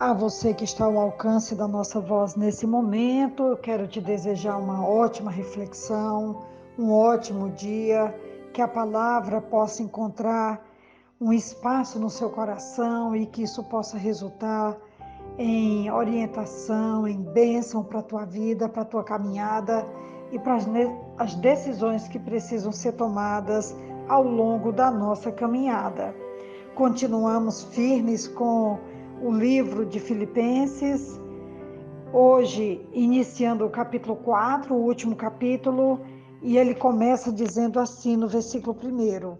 A você que está ao alcance da nossa voz nesse momento, eu quero te desejar uma ótima reflexão, um ótimo dia, que a palavra possa encontrar um espaço no seu coração e que isso possa resultar em orientação, em bênção para a tua vida, para a tua caminhada e para as decisões que precisam ser tomadas ao longo da nossa caminhada. Continuamos firmes com o livro de Filipenses, hoje iniciando o capítulo 4, o último capítulo, e ele começa dizendo assim no versículo 1: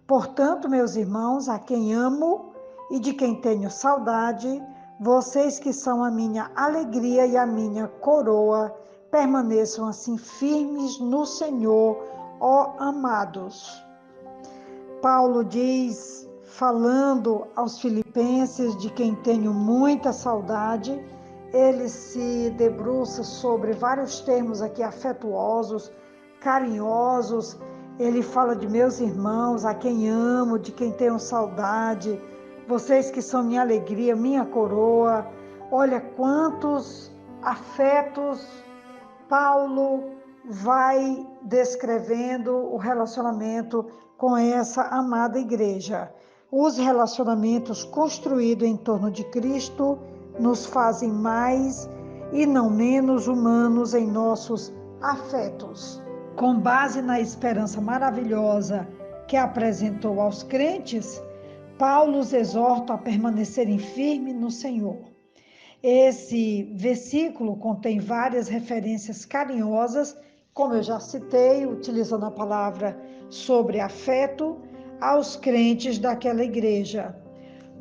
Portanto, meus irmãos, a quem amo e de quem tenho saudade, vocês que são a minha alegria e a minha coroa, permaneçam assim firmes no Senhor, ó amados. Paulo diz, falando aos filipenses, de quem tenho muita saudade, ele se debruça sobre vários termos aqui afetuosos, carinhosos. Ele fala de meus irmãos, a quem amo, de quem tenho saudade, vocês que são minha alegria, minha coroa. Olha quantos afetos Paulo vai descrevendo o relacionamento com essa amada igreja. Os relacionamentos construídos em torno de Cristo nos fazem mais e não menos humanos em nossos afetos. Com base na esperança maravilhosa que apresentou aos crentes, Paulo os exorta a permanecerem firmes no Senhor. Esse versículo contém várias referências carinhosas, como eu já citei, utilizando a palavra sobre afeto, aos crentes daquela igreja.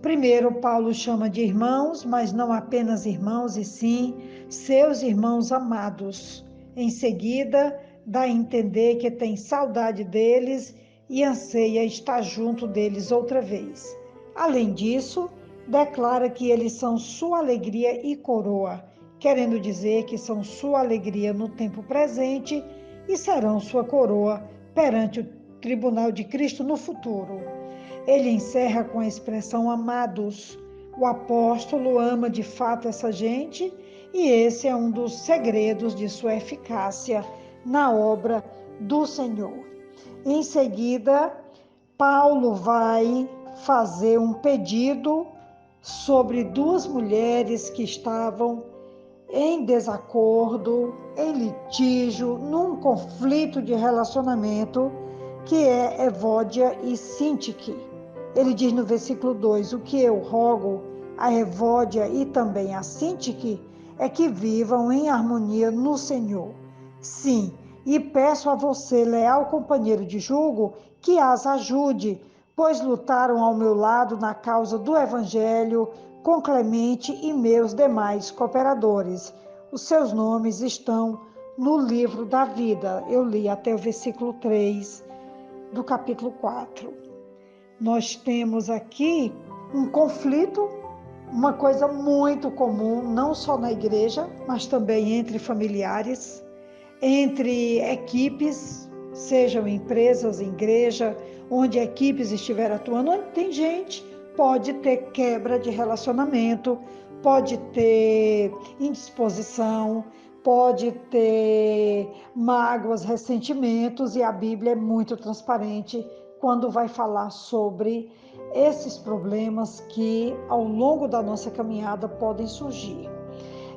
Primeiro, Paulo chama de irmãos, mas não apenas irmãos, e sim seus irmãos amados. Em seguida, dá a entender que tem saudade deles e anseia estar junto deles outra vez. Além disso, declara que eles são sua alegria e coroa, querendo dizer que são sua alegria no tempo presente e serão sua coroa perante o tribunal de Cristo no futuro. Ele encerra com a expressão amados. O apóstolo ama de fato essa gente e esse é um dos segredos de sua eficácia na obra do Senhor. Em seguida, Paulo vai fazer um pedido sobre duas mulheres que estavam em desacordo, em litígio, num conflito de relacionamento, que é Evódia e Sintique. Ele diz no versículo 2, o que eu rogo a Evódia e também a Sintique é que vivam em harmonia no Senhor. Sim, e peço a você, leal companheiro de jugo, que as ajude, pois lutaram ao meu lado na causa do Evangelho, com Clemente e meus demais cooperadores. Os seus nomes estão no livro da vida. Eu li até o versículo 3 do capítulo 4. Nós temos aqui um conflito, uma coisa muito comum, não só na igreja, mas também entre familiares, entre equipes, sejam empresas, igreja, onde equipes estiverem atuando, onde tem gente, pode ter quebra de relacionamento, pode ter indisposição, pode ter mágoas, ressentimentos, e a Bíblia é muito transparente quando vai falar sobre esses problemas que ao longo da nossa caminhada podem surgir.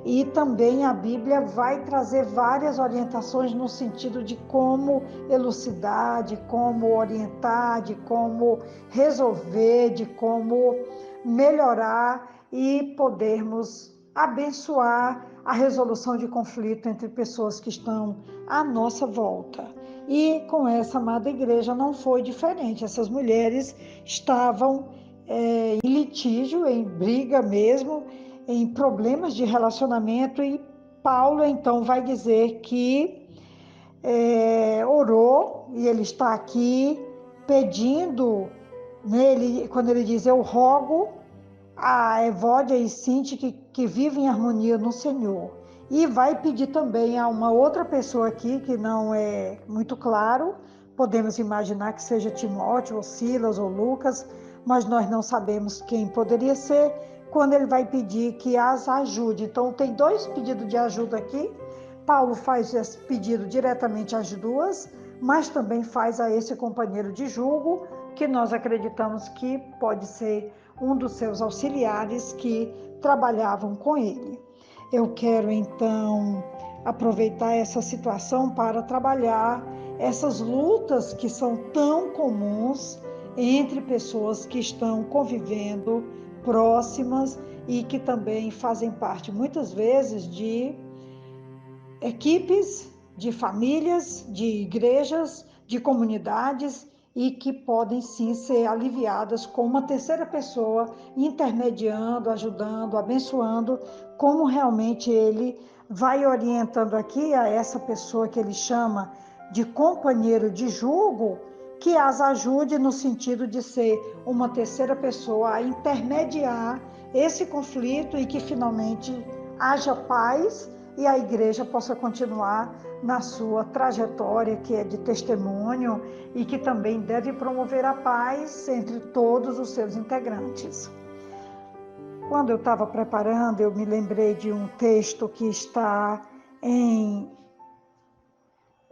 E também a Bíblia vai trazer várias orientações no sentido de como elucidar, de como orientar, de como resolver, de como melhorar e podermos abençoar a resolução de conflito entre pessoas que estão à nossa volta. E com essa amada igreja não foi diferente. Essas mulheres estavam em litígio, em briga mesmo, em problemas de relacionamento, e Paulo então vai dizer que orou, e ele está aqui pedindo, né, quando ele diz eu rogo a Evódia e Sintique que vivem em harmonia no Senhor. E vai pedir também a uma outra pessoa aqui, que não é muito claro, podemos imaginar que seja Timóteo, ou Silas, ou Lucas, mas nós não sabemos quem poderia ser, quando ele vai pedir que as ajude. Então, tem 2 pedidos de ajuda aqui. Paulo faz esse pedido diretamente às 2, mas também faz a esse companheiro de julgo, que nós acreditamos que pode ser um dos seus auxiliares que trabalhavam com ele. Eu quero, então, aproveitar essa situação para trabalhar essas lutas que são tão comuns entre pessoas que estão convivendo próximas e que também fazem parte, muitas vezes, de equipes, de famílias, de igrejas, de comunidades e que podem sim ser aliviadas com uma terceira pessoa intermediando, ajudando, abençoando, como realmente ele vai orientando aqui a essa pessoa que ele chama de companheiro de julgo, que as ajude no sentido de ser uma terceira pessoa a intermediar esse conflito e que finalmente haja paz e a igreja possa continuar na sua trajetória, que é de testemunho e que também deve promover a paz entre todos os seus integrantes. Quando eu estava preparando, eu me lembrei de um texto que está em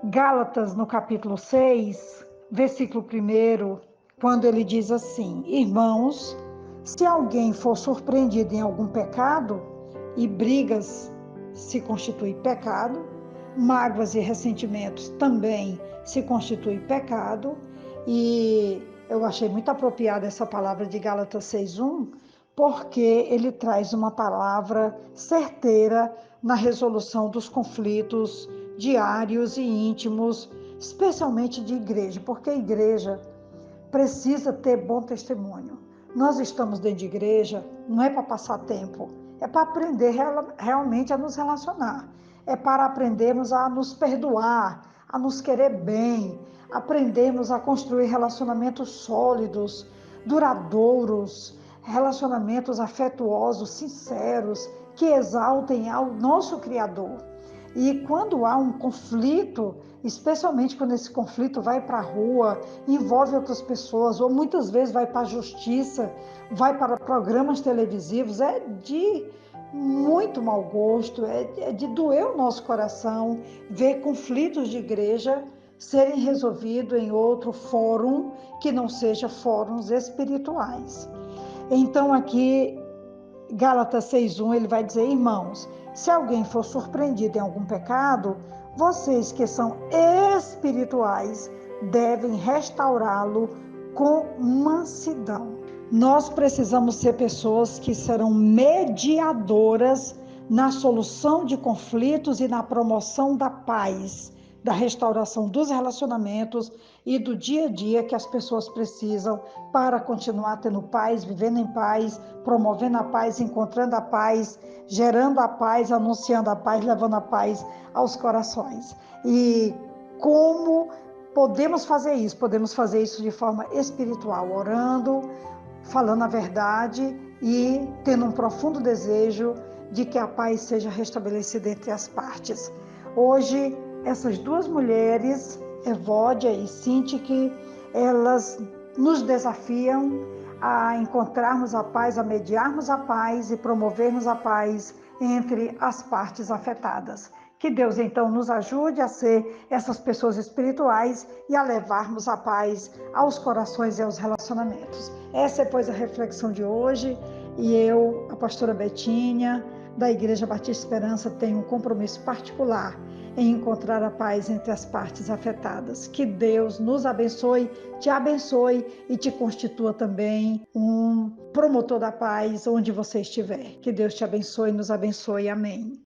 Gálatas, no capítulo 6, versículo 1, quando ele diz assim: Irmãos, se alguém for surpreendido em algum pecado, e brigas se constitui pecado, mágoas e ressentimentos também se constitui pecado, e eu achei muito apropriada essa palavra de Gálatas 6:1, porque ele traz uma palavra certeira na resolução dos conflitos diários e íntimos, especialmente de igreja, porque a igreja precisa ter bom testemunho. Nós estamos dentro de igreja, não é para passar tempo, é para aprender realmente a nos relacionar, é para aprendermos a nos perdoar, a nos querer bem, aprendermos a construir relacionamentos sólidos, duradouros, relacionamentos afetuosos, sinceros, que exaltem ao nosso Criador. E quando há um conflito, especialmente quando esse conflito vai para a rua, envolve outras pessoas, ou muitas vezes vai para a justiça, vai para programas televisivos, é de muito mau gosto, é de doer o nosso coração ver conflitos de igreja serem resolvidos em outro fórum que não seja fóruns espirituais. Então aqui, Gálatas 6:1, ele vai dizer: irmãos, se alguém for surpreendido em algum pecado, vocês que são espirituais devem restaurá-lo com mansidão. Nós precisamos ser pessoas que serão mediadoras na solução de conflitos e na promoção da paz, da restauração dos relacionamentos e do dia a dia que as pessoas precisam para continuar tendo paz, vivendo em paz, promovendo a paz, encontrando a paz, gerando a paz, anunciando a paz, levando a paz aos corações. E como podemos fazer isso? Podemos fazer isso de forma espiritual, orando, falando a verdade e tendo um profundo desejo de que a paz seja restabelecida entre as partes. Hoje, essas 2 mulheres, Evódia e Sintique, elas nos desafiam a encontrarmos a paz, a mediarmos a paz e promovermos a paz entre as partes afetadas. Que Deus, então, nos ajude a ser essas pessoas espirituais e a levarmos a paz aos corações e aos relacionamentos. Essa é, pois, a reflexão de hoje. E eu, a pastora Betinha, da Igreja Batista Esperança, tenho um compromisso particular em encontrar a paz entre as partes afetadas. Que Deus nos abençoe, te abençoe e te constitua também um promotor da paz onde você estiver. Que Deus te abençoe e nos abençoe. Amém.